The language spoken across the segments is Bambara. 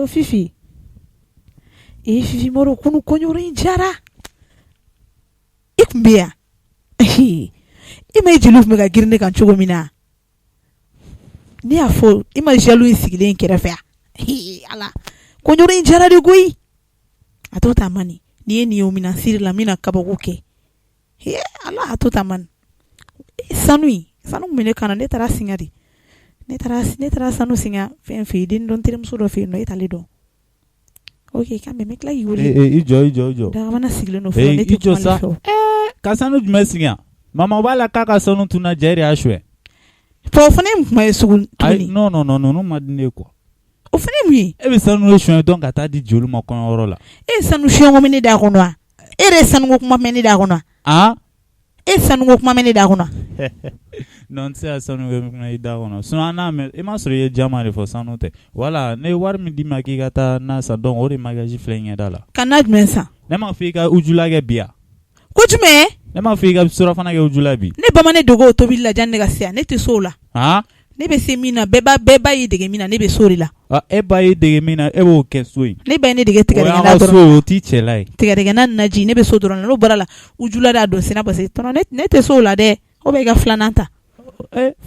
Allo Fifi. Fifi moro kunu kɔɲɔyɔrɔ in jara. I kun bɛ yan. I ma jeliw tun bɛ ka girin ne kan cogo min na. Ne y'a fɔ i ma jaloux in sigilen kɛrɛfɛ. Ala. Kɔɲɔyɔrɔ in jara de koyi. A to ta mani. Ni ye nin ye mina siri la mina kabako kɛ. Ala a to ta mani. Sanu mun ne kana ne taara singa de. Ne taara sanu singa fɛn fɛ den dɔn terimuso dɔ fɛ yen nɔ e t'ale dɔn. Ok kan bɛ tila k'i wele. I jɔ. Dagabana sigilen don fɔlɔ ne tɛ kuma ale fɛ. Ka sanu jumɛn singa? Mama b'a la k'a ka sanu tunna jɛ de y'a suɲɛ. O fana ye kuma ye sugu tuguni. Non ninnu ma di ne quoi. O fana ye mun ye? E bɛ sanu suɲɛ dɔn ka taa di joli ma kɔɲɔyɔrɔ la. E sanu suɲɛko mɛn ne da kɔnɔ wa? E yɛrɛ ye sanuko kuma mɛn ne da kɔnɔ wa? E sanuko kuma mɛn ne da kɔnɔ. Non tɛ se ka sanu kuma i da kɔnɔ. Sinon n'a mɛn i ma sɔrɔ i ye jama de fɔ sanu tɛ. Voilà ne ye wari min d'i ma k'i ka taa n'a san donc o de magasin filɛ n ɲɛda la. Ka na jumɛn san? Ne m'a fɔ i ka ujula kɛ bi yan. Ko jumɛn? Ne m'a fɔ i ka surafana kɛ ujula bi. Ne ba ma ne dogo o tobili la janni ne ka se yan ne tɛ s'o la. Ne bɛ se min na bɛɛ ba y'i dege min na ne bɛ s'o de la. E ba y'i dege min na e b'o kɛ so in. Ne ba ye ne dege tigɛdɛgɛna dɔrɔn. O y'an ka so o t'i cɛla ye. Tigɛdɛgɛna naji ne bɛ so dɔrɔn n'o bɔra la ujula de y'a don senna parce que tɔnɔ ne tɛ s'o la dɛ o bɛ i ka filanan ta.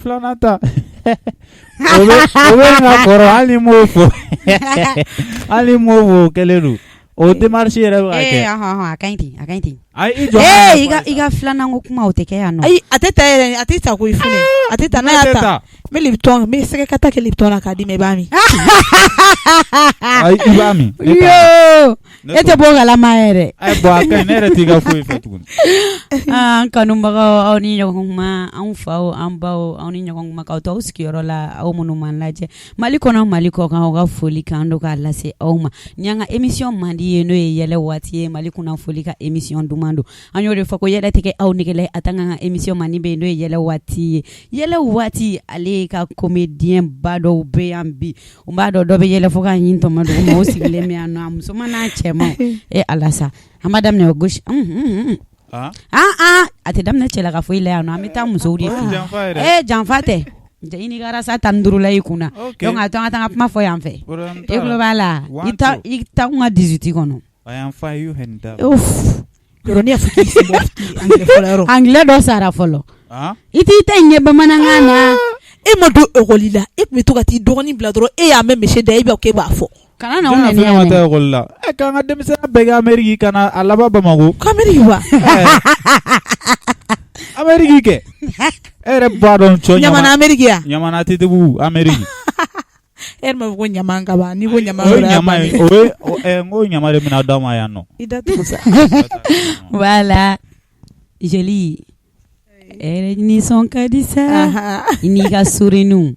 Filanan ta. O bɛ n ka kɔrɔ hali m'o fɔ hali m'o fɔ o kɛlen don. O démarche yɛrɛ bɛ ka kɛ. A ka ɲi ten. Ayi i i ka filanan ko kuma o tɛ kɛ yan nɔ. Ayi a tɛ ta yɛrɛ a tɛ ta koyi fune. A tɛ ta n'a y'a ta. N bɛ sɛgɛ ka ta kɛ Lipton na k'a d'i ma i b'a min. Ayi i b'a min. E tɛ bɔ galama yɛrɛ. Ayi bon a kaɲi ne yɛrɛ t'i ka foyi fɛ tuguni. An kanubagaw aw ni ɲɔgɔn kuma anw faw an baw aw ni ɲɔgɔn kuma k'aw to aw sigiyɔrɔ la aw minnu m'an lajɛ Mali kɔnɔ Mali kɔ kan aw ka foli k'an do k'a lase aw ma ni an ka émission mandi ye n'o ye yɛlɛ waati ye Mali kunnafoli ka émission duman don an y'o de fɔ ko yɛlɛ tɛ kɛ aw negela a tan ka émission mandi bɛ yen n'o ye yɛlɛ waati ye yɛlɛ waati ale ka comédien ba dɔw bɛ yan bi u b'a dɔn dɔ bɛ yɛlɛ fo k'a ɲin tɔmɔ dugu ma o sigilen bɛ yan nɔ a muso n'a cɛ ma ala sa an b'a daminɛ o gauche a tɛ daminɛ cɛla ka fɔ i la yan nɔ an bɛ taa musow de fɛ janfa tɛ i ni garasa 15 la i kunna donc a to an ka taa kuma fɔ yan fɛ e tulo b'a la i ta n ka 18 kɔnɔ yɔrɔ ne y'a fɔ k'i se bɔ anglais fɔlɔ yɔrɔ anglais dɔ sara fɔlɔ i t'i ta ɲɛ bamanankan na e ma don école la e tun bɛ to ka t'i dɔgɔnin bila dɔrɔn e y'a mɛn monsieur da e b'a k'e b'a fɔ kana na ne ma taa école la k'an ka denmisɛnnin bɛɛ kɛ Amérique kana a laban Bamako k'Amérique wa Amérique kɛ e yɛrɛ b'a dɔn cɔ Ɲamana Amérique ya Ɲamana Tetibugu Amérique e ma fɔ ko ɲama ka ban ni ko ɲama o ye n ko ɲama de bɛna d'aw ma yan nɔ i da tugu sa voilà joli nisɔn ka di sa i n'i ka sourire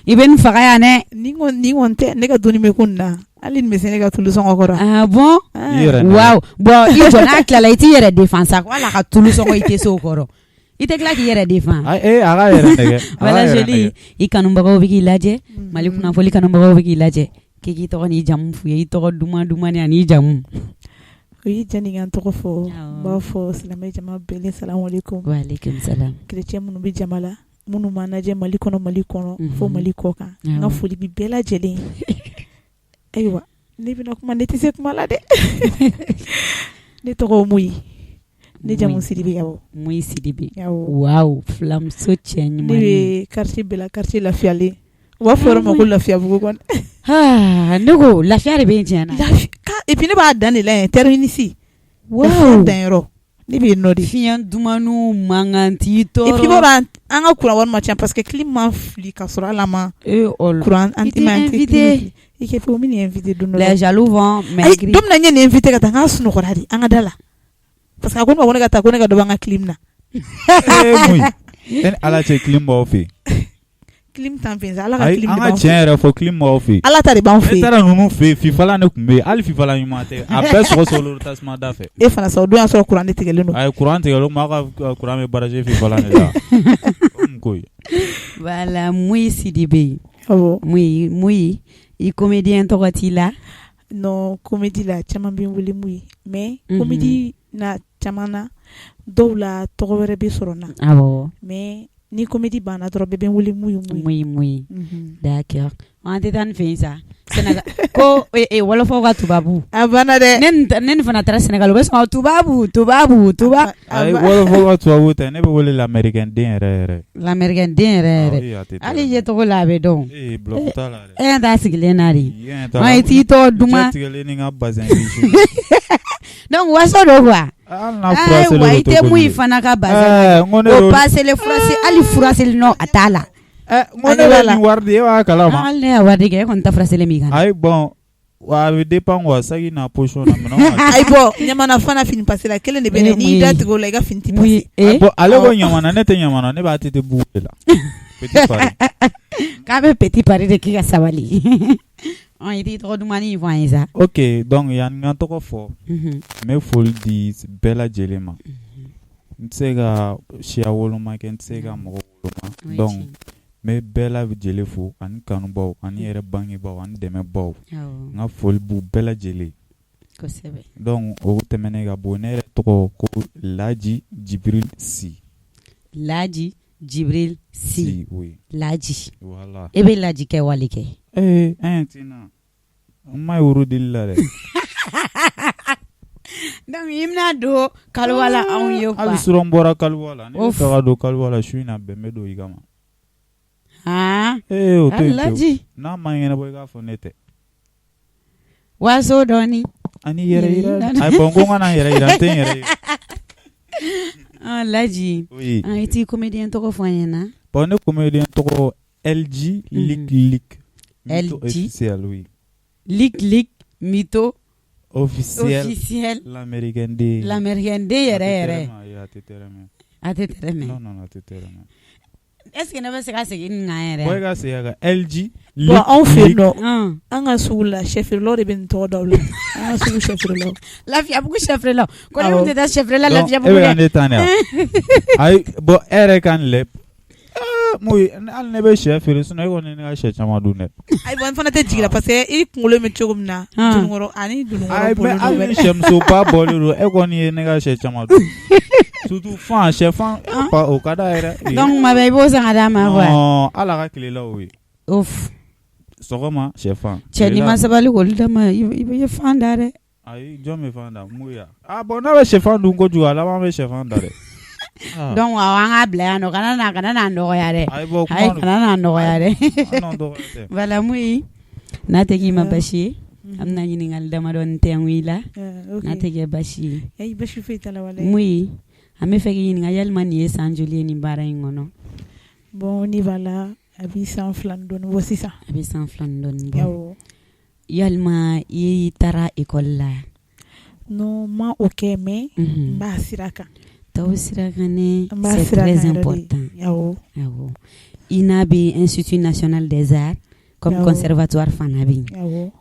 i bɛ nin faga yan dɛ ni kɔni tɛ ne ka doni bɛ ko nin na hali ni bɛ se ne ka tulu sɔngɔ kɔrɔ bon waaw bon i jɔ n'a tilala i t'i yɛrɛ défend sa wala ka tulu sɔngɔ i tɛ se o kɔrɔ i tɛ tila k'i yɛrɛ défend a ka yɛrɛ nɛgɛ voilà joli i kanubagaw bɛ k'i lajɛ Mali kunnafoli kanubagaw bɛ k'i lajɛ k'i tɔgɔ n'i jamu f'u ye i tɔgɔ duman ani jamu o ye jɛni ka n tɔgɔ fɔ n b'a fɔ silamɛ jama bɛɛ lajɛlen salamu aleykum wa aleykum salam chrétien minnu bɛ jama la minnu m'an lajɛ Mali kɔnɔ fo Mali kɔ kan n ka foli bɛ bɛɛ lajɛlen ayiwa ne bɛna kuma ne tɛ se kuma la dɛ ne tɔgɔ Muyi ne jamu Sidibe Yabo Muyi Sidibe waaw filamuso cɛ ɲuman ne bɛ quartier bɛɛ la quartier lafiyalen u b'a fɔ yɔrɔ ma ko Lafiyabugu kɔni ne ko lafiya de bɛ n tiɲɛ na et puis ne b'a dan de la yen terminus waaw danyɔrɔ ne bɛ yen nɔ de fiɲɛ dumaniw mankan t'i tɔɔrɔ et puis bɔra an ka courant wari ma ca parce que clim ma fili ka sɔrɔ ala ma courant anti i kɛ fɔ min invité don dɔ les jaloux vont maigrir don min na n ye nin invité ka taa n ka sunɔgɔra de an ka da la parce que a ko ne ma ko ne ka taa ko ne ka dɔ b'an ka clim na ala cɛ clim b'aw fɛ clim t'an fɛ ala ka clim an ka tiɲɛ yɛrɛ fɔ clim b'aw fɛ ala ta de b'an fɛ e taara ninnu fɛ fifalan ne tun bɛ yen hali fifalan ɲuman tɛ a bɛɛ sɔgɔsɔgɔlen tasuma da fɛ e fana sa o don y'a sɔrɔ courant de tigɛlen don a ye courant tigɛlen maa ka courant bɛ barrage fifalan de la ko voilà Muyi Sidibe awɔ Muyi i comédien tɔgɔ t'i la non comédie la caman bɛ n wele Muyi mais comédie na caman na dɔw la tɔgɔ wɛrɛ bɛ sɔrɔ n na awɔ mais ni comédie banna dɔrɔn bɛɛ bɛ wuli muyi d'accord an tɛ taa ni fɛn sa Sénégal ko wolofaw ka tubabu a banna dɛ ne fana taara Sénégal u bɛ sɔn tubabu ayi wolofaw ka tubabu tɛ ne bɛ wele l'américain den yɛrɛ hali ye tɔgɔ la a bɛ dɔn bloc t'a la dɛ t'a sigilen na de an t'i tɔgɔ duman tigɛlen ni ka bazin donc waso do quoi wa i tɛ mun fana ka bazin o passer furasi hali furaseli no a t'a la ngo ne bɛ nin wari di e b'a kalama hali ne y'a wari di kɛ e kɔni ta furaseli min kan ayi bon wa a bɛ dépend quoi saki na position na minɛn ayi bɔn ɲamana fana fini passer la kelen de bɛ ne n'i da tigɛ o la i ka fini ti passer bon ale ko ɲamana ne tɛ ɲamana ne b'a tete bugu de la petit pari k'a bɛ petit pari de k'i ka sabali i t'i tɔgɔ dumani fɔ an ye sa ok donc yanni n ka tɔgɔ fɔ n bɛ foli di bɛɛ lajɛlen ma n tɛ se ka siya woloma kɛ n tɛ se ka mɔgɔ woloma donc n bɛ bɛɛ lajɛlen fo ani kanubaw ani yɛrɛ bangebaw ani dɛmɛbaw n ka foli b'u bɛɛ lajɛlen kosɛbɛ donc o tɛmɛnen ka bɔ ne yɛrɛ tɔgɔ ko Laji Jibril Si. Laji Jibril Si oui Laji voilà e bɛ Laji kɛ wali kɛ tina n ma ye woro deli la dɛ donc i bɛna don kaliwa la anw ye quoi hali surɔ n bɔra kaliwa la ne bɛ fɛ ka don kaliwa la su in na bɛn bɛ don i kama o to yen Laji n'a ma ɲɛnabɔ i k'a fɔ ne tɛ waso dɔɔni ani yɛrɛ yira ayi bɔn ko n kana yɛrɛ yira n tɛ n yɛrɛ yira Laji i t'i comédien tɔgɔ fɔ an ɲɛna bon ne comédien tɔgɔ LG Lik LG officiel oui Lik Mito officiel l'américain de yɛrɛ a tɛ tɛrɛmɛ non a tɛ tɛrɛmɛ est-ce que ne bɛ se ka segin nin kan yɛrɛ bɔ i ka segin ka LG bon anw fɛ yen nɔ an ka sugu la sɛferilaw de bɛ nin tɔgɔ da la an ka sugu sɛferilaw Lafiyabugu sɛferilaw ko ne tɛ taa sɛferila Lafiyabugu dɛ e bɛ ne ta ne ayi bon e yɛrɛ ka nin lɛ hali ne bɛ sɛ feere sinon e kɔni ne ka sɛ caman dun dɛ ayi bon n fana tɛ jigin la parce que i kunkolo bɛ cogo min na dununkɔrɔ ani dununkɔrɔ bolo hali ni sɛmusoba bɔlen don e kɔni ye ne ka sɛ caman dun surtout fan sɛfan o ka d'a yɛrɛ donc tuma bɛɛ i b'o san ka d'a ma quoi ala ka tilela o ye sɔgɔma sɛfan cɛ n'i ma sabali k'olu d'a ma i bɛ fan da dɛ ayi jɔn bɛ fan da mun ya bon n'a bɛ sɛfan dun kojugu a laban bɛ sɛfan da dɛ donc an k'a bila yan nɔ kana n'a nɔgɔya dɛ kana n'a nɔgɔya dɛ voilà Muyi n'a tɛ k'i ma basi ye an bɛna ɲininkali damadɔni tɛngu i la n'a tɛ kɛ basi ye basi foyi t'a la walahi Muyi an bɛ fɛ k'i ɲininka yalima nin ye san joli ye nin baara in kɔnɔ bon ne b'a la a bɛ san 2 dɔɔnin bɔ sisan a bɛ san 2 dɔɔnin bɔ yalima i taara ekɔli la non ma o kɛ mais n b'a sira kan taw sira kan ne c'est très important awɔ i n'a bɛ Institut National des Arts comme conservatoire fana bɛ yen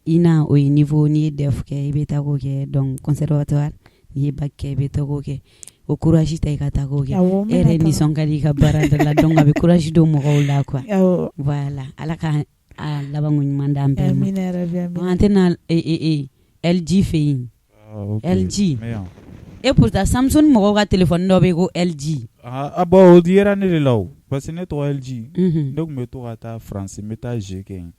i n'a o ye niveau n'i ye DEF kɛ i bɛ taa k'o kɛ donc conservatoire n'i ye bac kɛ i bɛ taa k'o kɛ o courage ta i ka taa k'o kɛ e yɛrɛ nisɔn ka di i ka baara dɔ la donc a bɛ courage don mɔgɔw la quoi voilà ala ka laban ɲuman d'an bɛɛ ma an tɛna LG fɛ yen LG et pourtant Samsung mɔgɔw ka téléphone dɔ bɛ yen ko LG bon o diyara ne de la o parce que ne tɔgɔ LG ne tun bɛ to ka taa France n bɛ taa G kɛ yen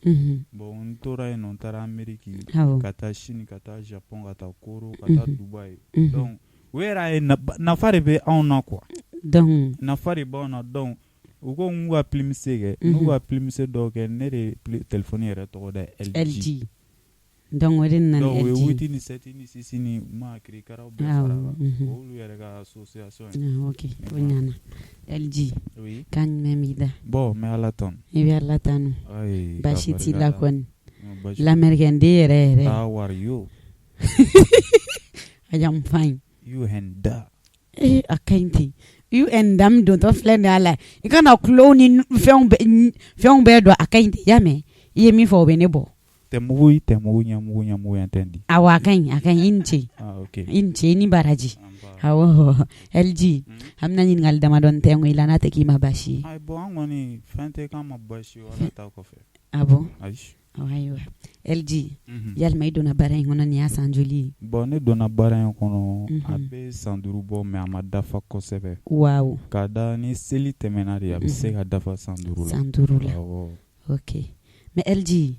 bon n tora yen nɔ n taara Amérique ka taa Chine ka taa Japon ka taa Koro ka taa Dubai donc o yɛrɛ ye nafa de bɛ anw na quoi donc nafa de b'anw na donc u ko n k'u ka plumise kɛ n'u ka plumise dɔw kɛ ne de téléphone yɛrɛ tɔgɔ da LG donc o de nana donc o ye 8 ni 7 ni 6 ni ma kiri karaw bɛɛ fara kan olu yɛrɛ ka association ye ok o ɲana LG kan jumɛn b'i da bon n bɛ ala tanu i bɛ ala tanu basi t'i la kɔni l'américain den yɛrɛ how are you I am fine you and da a ka ɲi ten you and dam dontɔ filɛ nin ala i kana kulo ni fɛnw bɛɛ dɔn a ka ɲi ten i y'a mɛn i ye min fɔ o bɛ ne bɔ tɛmugu ɲamugu yan tɛn di awɔ a ka ɲi i ni ce i ni ce i ni baraji awɔ LG an bɛna ɲininkali damadɔni tɛngu i la n'a tɛ k'i ma basi ye bon an kɔni fɛn tɛ k'an ma basi ye ala ta kɔfɛ ah bon ayiwa LG yalima i donna baara in kɔnɔ nin y'a san joli ye? Bon ne donna baara in kɔnɔ a bɛ san 5 bɔ mais a ma dafa kosɛbɛ. Waaw. K'a da ni seli tɛmɛna de a bɛ se ka dafa san 5 la. San 5 la. Ok. Mais LG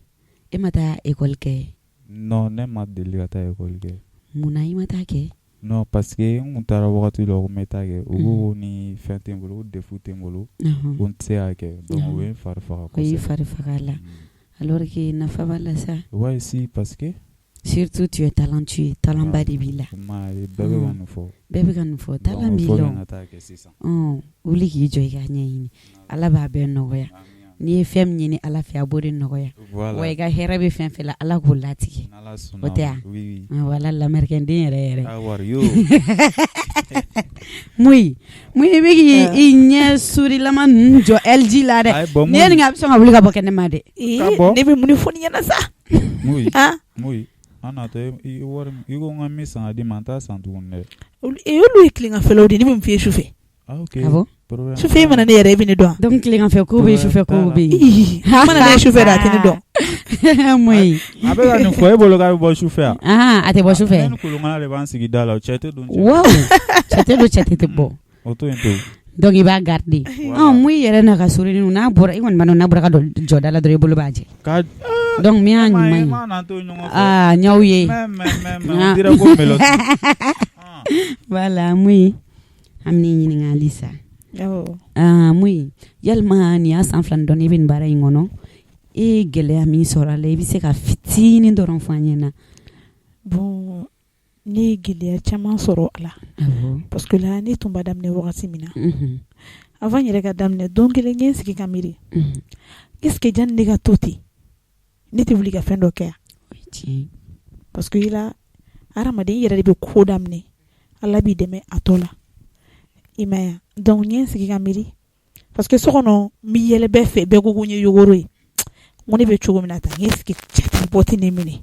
e ma taa école kɛ? Non ne ma deli ka taa école kɛ. Munna i ma taa kɛ? Non parce que n kun taara wagati la o kun bɛ taa kɛ u ko ni fɛn tɛ n bolo o defu tɛ n bolo ko n tɛ se k'a kɛ donc o ye n fari faga kosɛbɛ. O y'i fari faga la. Alors que nafa b'a la sa? Ouais si parce que surtout tu es talentueux, talent ba de b'i la. Bɛɛ bɛ ka nin fɔ. Bɛɛ bɛ ka nin fɔ talent b'i la. Wuli k'i jɔ i k'a ɲɛɲini Ala b'a bɛɛ nɔgɔya. N'i ye fɛn min ɲini Ala fɛ a b'o de nɔgɔya. Wa i ka hɛrɛ bɛ fɛn fɛn la Ala k'o latigɛ. O tɛ wa? Wala lamɛrikɛnden yɛrɛ yɛrɛ. Muyi i bɛ k'i ɲɛ surilama ninnu jɔ LG la dɛ. N'i ye nin kɛ a bɛ sɔn ka wuli ka bɔ kɛnɛ ma dɛ. Ne bɛ mun fɔ ni ɲɛna sa? Muyi an natɔ i ko n ka min san ka d'i ma n t'a san tuguni dɛ. Olu ye tileganfɛlaw de ne bɛ mun f'i ye sufɛ. Sufɛ e mana ne yɛrɛ i bɛ ne dɔn. Donc tileganfɛ ko bɛ yen sufɛ ko bɛ yen. Mana ne ye sufɛ a tɛ ne dɔn. Muyi a bɛ ka nin fɔ e bolo k'a bɛ bɔ sufɛ yan. A tɛ bɔ sufɛ. Ne ni kolokana de b'an sigi da la cɛ tɛ don cɛ. Wow cɛ tɛ don cɛ tɛ bɔ. O to yen to. Donc i b'a garder. Muyi yɛrɛ n'a ka sourire n'a bɔra i kɔni b'a dɔn n'a bɔra ka jɔ da la dɔrɔn i bolo b'a jɛ. Donc min y'a ɲuman ye ɲaw ye voilà Muyi an bɛ n'i ɲininka halisa Muyi yalima nin y'a san 2 dɔn i bɛ nin baara in kɔnɔ e ye gɛlɛya min sɔrɔ a la i bɛ se ka fitinin dɔrɔn fɔ an ɲɛna? Bon ne ye gɛlɛya caman sɔrɔ a la parce que la ne tun b'a daminɛ wagati min na avant yɛrɛ ka daminɛ don kelen n ye n sigi ka miiri est ce que jani ne ka to ten ne tɛ wuli ka fɛn dɔ kɛ yan parce que hadamaden yɛrɛ de bɛ ko daminɛ Ala b'i dɛmɛ a tɔ la i ma ye donc n ye n sigi ka miiri parce que so kɔnɔ n bɛ yɛlɛ bɛɛ fɛ bɛɛ ko ko n ye yogoro ye n ko ne bɛ cogo min na tan n ye sigi cɛ tɛ bɔ tɛ ne minɛ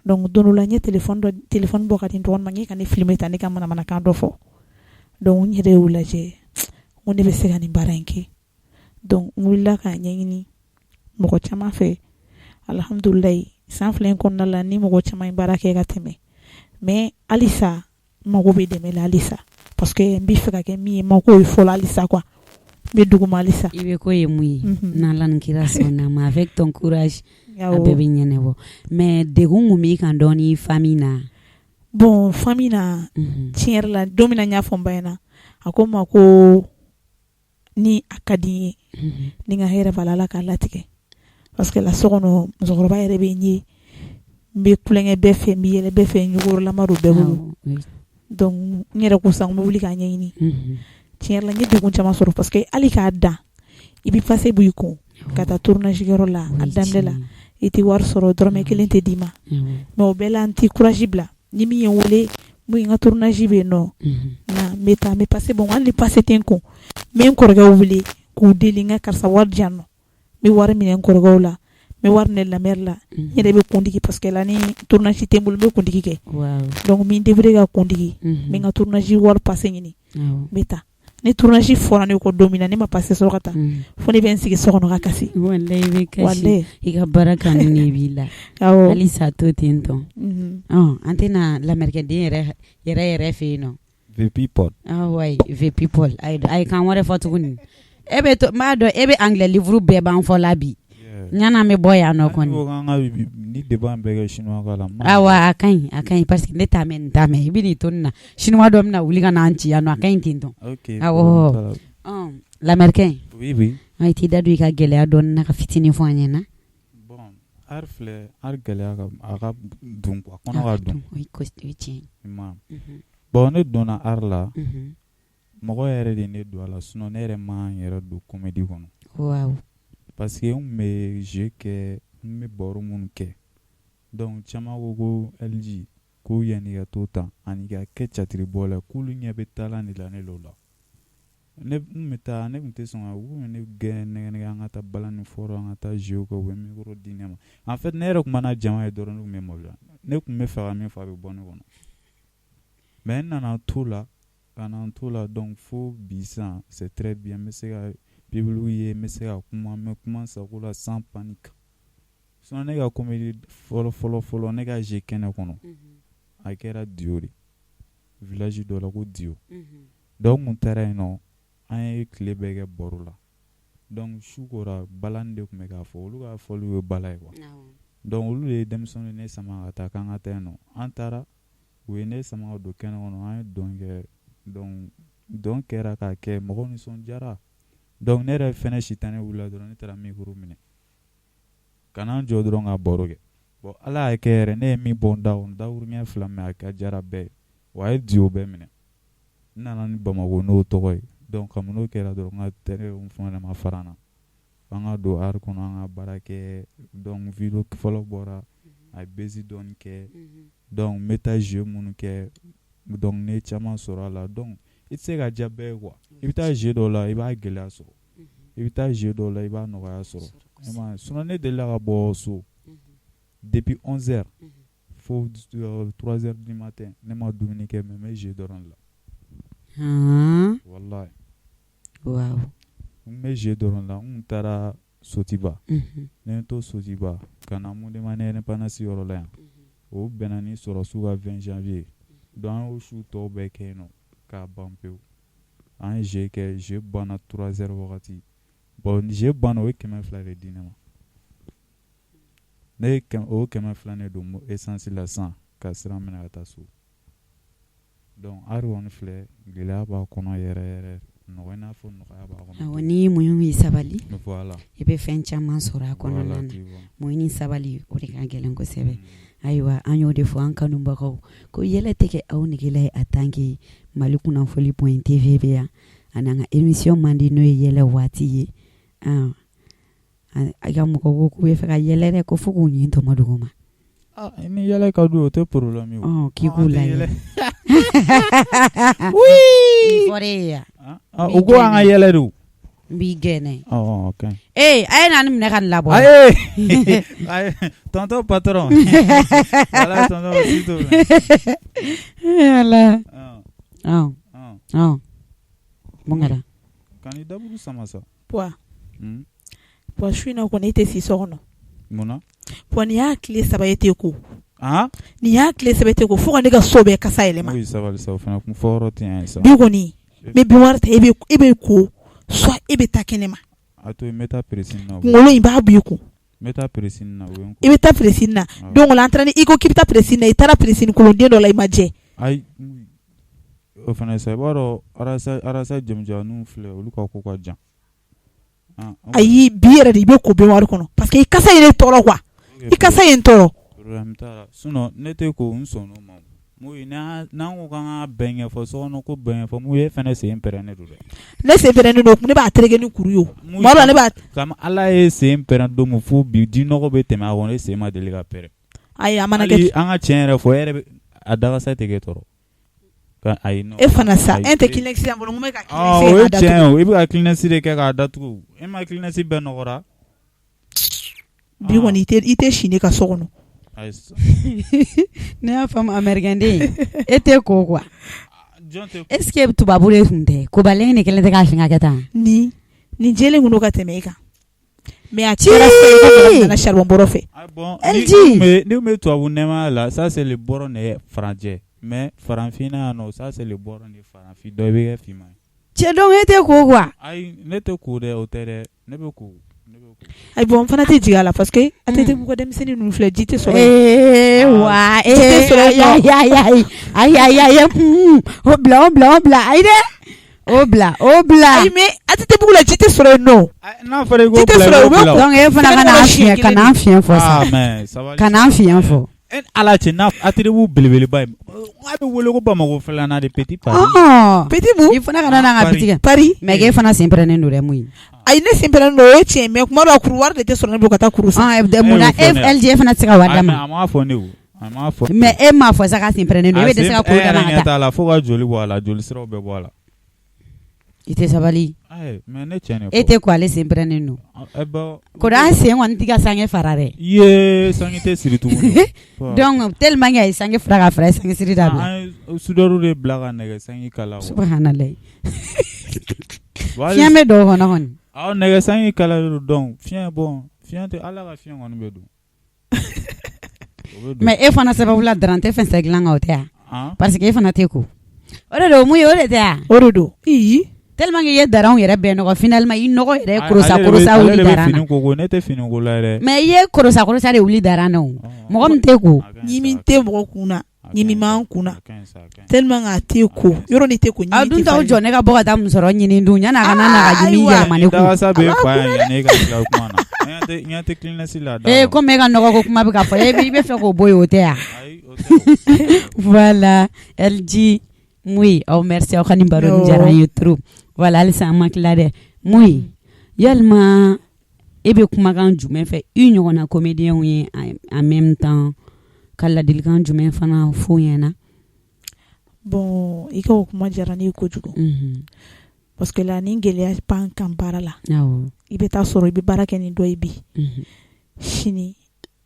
donc don dɔ la n ye téléphone bɔ ka di n dɔgɔnin ma n ye ka ne filmer tan ne ka manamanakan dɔ fɔ donc n yɛrɛ y'o lajɛ n ko ne bɛ se ka nin baara in kɛ donc n wulila k'a ɲɛɲini mɔgɔ caman fɛ. Alhamdulilayi san 2 in kɔnɔna la ni mɔgɔ caman ye baara kɛ ka tɛmɛ mais halisa n mago bɛ dɛmɛ la halisa parce que n bɛ fɛ ka kɛ min ye n ma k'o ye fɔlɔ halisa quoi n bɛ duguma halisa. I bɛ ko ye mun ye n'Ala ni kira sɔnna ma avec ton courage a bɛɛ bɛ ɲɛnabɔ mais degun mun b'i kan dɔɔni famille na? Bon famille na tiɲɛ yɛrɛ la don min na n y'a fɔ n ba ɲɛna a ko n ma ko ni a ka di n ye ni n ka hɛrɛ b'a la Ala k'a latigɛ. Parce que la so kɔnɔ musokɔrɔba yɛrɛ bɛ n ye n bɛ kulonkɛ bɛɛ fɛ n bɛ yɛlɛ bɛɛ fɛ ɲogorolama don bɛɛ bolo donc n yɛrɛ ko sisan n bɛ wuli k'a ɲɛɲini tiɲɛ yɛrɛ la n ye degun caman sɔrɔ parce que hali k'a dan i bɛ passe bɔ i kun ka taa tournage kɛyɔrɔ la a daminɛ la i tɛ wari sɔrɔ dɔrɔmɛ 1 tɛ d'i ma mais o bɛɛ la n tɛ courage bila ni min ye n wele mun n ka tournage bɛ yen nɔ n bɛ taa n bɛ passe bɔ hali ni passe tɛ n kun n bɛ n kɔrɔkɛw wele k'u deli n ka karisa wari di yan nɔ. N bɛ wari minɛ n kɔrɔkɛw la n bɛ wari minɛ lamɛri la n yɛrɛ bɛ kundigi parce que la ni tournage tɛ n bolo n bɛ kundigi kɛ donc n bɛ n débrouiller ka kundigi n bɛ n ka tournage wari passe ɲini n bɛ taa ni tournage fɔra ne kɔ don min na ne ma passe sɔrɔ ka taa fo ne bɛ n sigi so kɔnɔ ka kasi. Walayi i bɛ kasi i ka baara kanu de b'i la halisa to ten tɔ an tɛna lamɛrikɛden yɛrɛ fɛ yen nɔ. VP Paul. Wayi VP Paul a ye kan wɛrɛ fɔ tuguni. E bɛ to m'a dɔn e bɛ anglais livre bɛɛ ban fɔ la bi ɲana bɛ bɔ yan nɔ kɔni ni débat bɛɛ kɛ chinois ka la awa a ka ɲi parce que ne t'a mɛn nin t'a mɛn i bɛ nin to nin na chinois dɔ bɛna wuli ka n'an ci yan nɔ a ka ɲi ten tɔ awɔ lamɛrikɛ i t'i da don i ka gɛlɛya dɔɔni na ka fitinin fɔ an ɲɛna. Bon art filɛ art gɛlɛya a ka dun quoi kɔnɔ ka dun o ye tiɲɛ bon ne donna art la mɔgɔ yɛrɛ de ne don a la sinon ne yɛrɛ ma n yɛrɛ don comédie kɔnɔ. Waaw. Parce que n kun bɛ jeu kɛ n bɛ baro minnu kɛ donc caman ko LG ko yanni ka t'o ta ani ka kɛ catiri bɔ la k'olu ɲɛ bɛ taalan de la ne l'o la ne kun bɛ taa ne kun tɛ sɔn ka u kun ne gɛn nɛgɛ an ka taa balani fɔra an ka taa jeu kɛ u bɛ micro di ne ma en fait ne yɛrɛ kun mana jama ye dɔrɔn ne kun bɛ maloya ne kun bɛ fɛ ka min fɔ a bɛ bɔ ne kɔnɔ mais n nana t'o la ka na t'o la donc fo bi sisan c'est très bien n bɛ se ka public ye n bɛ se ka kuma n bɛ kuma n sago la sans panique sinon ne ka comédie fɔlɔ ne ka jeu kɛnɛ kɔnɔ a kɛra Dio de village dɔ la ko Dio donc mun taara yen nɔ an ye tile bɛɛ kɛ baro la donc su kora balani de tun bɛ k'a fɔ olu ka fɔliw ye bala ye quoi donc olu de ye denmisɛnninw ne sama ka taa k'an ka taa yen nɔ an taara u ye ne sama ka don kɛnɛ kɔnɔ an ye dɔn kɛ dɔn kɛra k'a kɛ mɔgɔw nisɔndiyara donc ne yɛrɛ fɛnɛ sitanɛ wulila dɔrɔn ne taara micro minɛ ka na n jɔ dɔrɔn ka baro kɛ bon ala y'a kɛ yɛrɛ ne ye min bɔ n da wuruɲɛ 2 mɛ a ka jara bɛɛ ye wa a ye Dio bɛɛ minɛ n nana ni Bamako n'o tɔgɔ ye donc comme n'o kɛra dɔrɔn n ka terrain fana ma fara n na an ka don art kɔnɔ an ka baara kɛ donc vidéo fɔlɔ bɔra a ye bezi dɔɔni kɛ donc n bɛ taa jeu minnu kɛ donc ne caman sɔrɔ a la donc i tɛ se ka diya bɛɛ ye quoi i bɛ taa jeu dɔw la i b'a gɛlɛya sɔrɔ i bɛ taa jeu dɔw la i b'a nɔgɔya sɔrɔ sinon ne delila ka bɔ so depuis 11h fo 3h du matin ne ma dumuni kɛ mais n bɛ jeu dɔrɔn de la wallahi wow n bɛ jeu dɔrɔn la n taara Sotiba ne to Sotiba ka na mun de ma ne indépendance yɔrɔ la yan o bɛnna ni sɔrɔsiw ka 20 janvier donc an y'o su tɔw bɛɛ kɛ yen nɔ k'a ban pewu an ye jeu banna 3h wagati bon jeu banna o ye 200 de di ne ma ne ye o 200 ne don essence la san ka siran minɛ ka taa so donc ari kɔni filɛ gɛlɛya b'a kɔnɔ yɛrɛ yɛrɛ nɔgɔya n'a fɔ nɔgɔya b'a kɔnɔ awɔ n'i ye muɲu ni sabali voilà i bɛ fɛn caman sɔrɔ a kɔnɔna na muɲu ni sabali o de ka gɛlɛn kosɛbɛ ayiwa an y'o de fɔ an kanubagaw ko yɛlɛ tɛ kɛ aw negela ye a tant que Mali kunnafoli point TV bɛ yan a n'an ka émission man di n'o ye yɛlɛ waati ye a ka mɔgɔw ko k'u bɛ fɛ ka yɛlɛ dɛ ko fo k'u ɲin tɔmɔ dugu ma ni yɛlɛ ka di o tɛ problème ye o k'i k'u lajɛ oui fɔre ye yan o ko an ka yɛlɛ de o n b'i gɛnɛ ok a ye na ni minɛ ka nin labɔ aye tonton patron voilà tonton s'il te plaît ala mun kɛra kan i daburu sama sa poids su in na kɔni i tɛ si so kɔnɔ mun na poids nin y'a tile 3 ye ten ko nin y'a tile 3 ye ten ko fo ka ne ka so bɛɛ kasa yɛlɛma oui sabali sa o fana kun fɔ yɔrɔ tɛ yan sa bi kɔni mais bi wari tɛ i bɛ ko soit i bɛ taa kɛnɛ ma a to n bɛ taa pressing na kunkolo in b'a b'i kun n bɛ taa pressing na i bɛ taa pressing na donc o la an taara ni i ko k'i bɛ taa pressing na i taara pressing kolonden dɔ la i ma jɛ ayi o fana sa i b'a dɔn arasa jɛmujaninw filɛ olu ka ko ka jan ayi bi yɛrɛ de i bɛ ko bɛɛ wari kɔnɔ parce que i kasa ye ne tɔɔrɔ quoi i kasa ye n tɔɔrɔ problème t'a la sinon ne tɛ ko n sɔnn'o ma mun n'an ko k'an ka bɛn ɲɛfɔ so kɔnɔ ko bɛn ɲɛfɔ mun ye fɛnɛ sen pɛrɛnnen don dɛ ne sen pɛrɛnnen don ne b'a tereke ni kuru ye o tuma dɔ la ne b'a comme ala ye sen pɛrɛn don min fo bi jinɔgɔ bɛ tɛmɛ a kɔnɔ e sen ma deli ka pɛrɛn ayi a mana kɛ an ka tiɲɛ yɛrɛ fɔ e yɛrɛ bɛ a dagasa tɛ kɛ tɔɔrɔ e fana sa e tɛ Kleenex yan bolo mun bɛ ka Kleenex k'a datugu tiɲɛ o i bɛ ka Kleenex de kɛ k'a datugu e ma Kleenex bɛɛ nɔgɔra bi kɔni i tɛ si ne ka so kɔnɔ ne y'a faamu américain e tɛ ko quoi est ce que tubabu de tun tɛ kobalen de kɛlen tɛ k'a fin ka kɛ tan nin jɛlen kun do ka tɛmɛ e kan mais a cɛra fɛ nana charbon bɔrɔ fɛ ni bɛ tubabu nɛmaya la ça c'est le bɔrɔ de farancɛ mais faranfinna yan nɔ ça c'est le bɔrɔ de faranfin dɔ i bɛ kɛ finman ye cɛ donc e tɛ ko quoi ayi ne tɛ ko dɛ o tɛ dɛ ne bɛ ko ayi bon fana tɛ jigin a la parce que a tɛ mɔgɔ denmisɛnnin ninnu filɛ ji tɛ sɔrɔ wa ji tɛ sɔrɔ ayi o bila ayi dɛ o bila ayi mais a tɛ bugu la ji tɛ sɔrɔ yen nɔ n'a fɔra i k'o bila donc e fana ka n'an fiɲɛ fɔ sa ka n'an fiɲɛ fɔ ala cɛ n'a atelier belebeleba ye a bɛ wele ko Bamako filanan de Petit Paris Petit mun i fana kana n'an ka bitigi Paris mais e fana sen pɛrɛnnen don dɛ mun ye ayi ne sen pɛrɛnnen don o ye tiɲɛ mais kuma dɔw kuru wari de tɛ sɔrɔ ne bolo ka taa kuru san mun na LG fana tɛ se ka wari d'a ma a m'a fɔ ne o a m'a fɔ mais e m'a fɔ sa k'a sen pɛrɛnnen don e bɛ dɛsɛ ka kuru d'a ma ka taa fo ka joli bɔ a la joli siraw bɛɛ bɔ a la i tɛ sabali mais ne tiɲɛ e tɛ ko ale sen pɛrɛnnen don ko da sen kɔni tɛ ka sange fara dɛ ye sange tɛ siri tuguni donc tellement que a ye sange fara ka fara sange siri dabila soudeur de bila ka nɛgɛ sange kala subhanallah fiɲɛ bɛ dɔw kɔnɔ kɔni nɛgɛ sange kala don donc fiɲɛ tɛ ala ka fiɲɛ kɔni bɛ don mais e fana sababu la dɔrɔn tɛ fɛn dilan o tɛ yan parce que e fana tɛ ko o de don mun ye o de tɛ yan o de don tellement que i ye daranw yɛrɛ bɛɛ nɔgɔ finalement i nɔgɔ yɛrɛ korosa wuli daran na ne tɛ fini ko la yɛrɛ mais i ye korosa de wuli daran na o mɔgɔ min tɛ ko ɲimi tɛ mɔgɔ kunna ɲimi man kunna tellement que a tɛ ko yɔrɔ ni tɛ ko a dun t'aw jɔ ne ka bɔ ka taa musɔrɔ ɲini dun yan'a ka na ka ɲimi yɛlɛma ne kun dagasa bɛ fa yan ne ka tila kuma na ɲɛ tɛ cleanness la comme e ka nɔgɔ ko kuma bɛ ka fɔ i bɛ fɛ k'o bɔ yen o tɛ yan voilà LG Mouy aw merci aw ka nin baro nin diyara an ye trop voilà halisa an ma tila dɛ Mouy yalima e bɛ kumakan jumɛn fɛ i ɲɔgɔnna comédien ye en même temps ka ladilikan jumɛn fana f'u ɲɛna bon i ka o kuma diyara ne ye kojugu parce que la ni gɛlɛya pan kan baara la i bɛ taa sɔrɔ i bɛ baara kɛ ni dɔ ye bi sini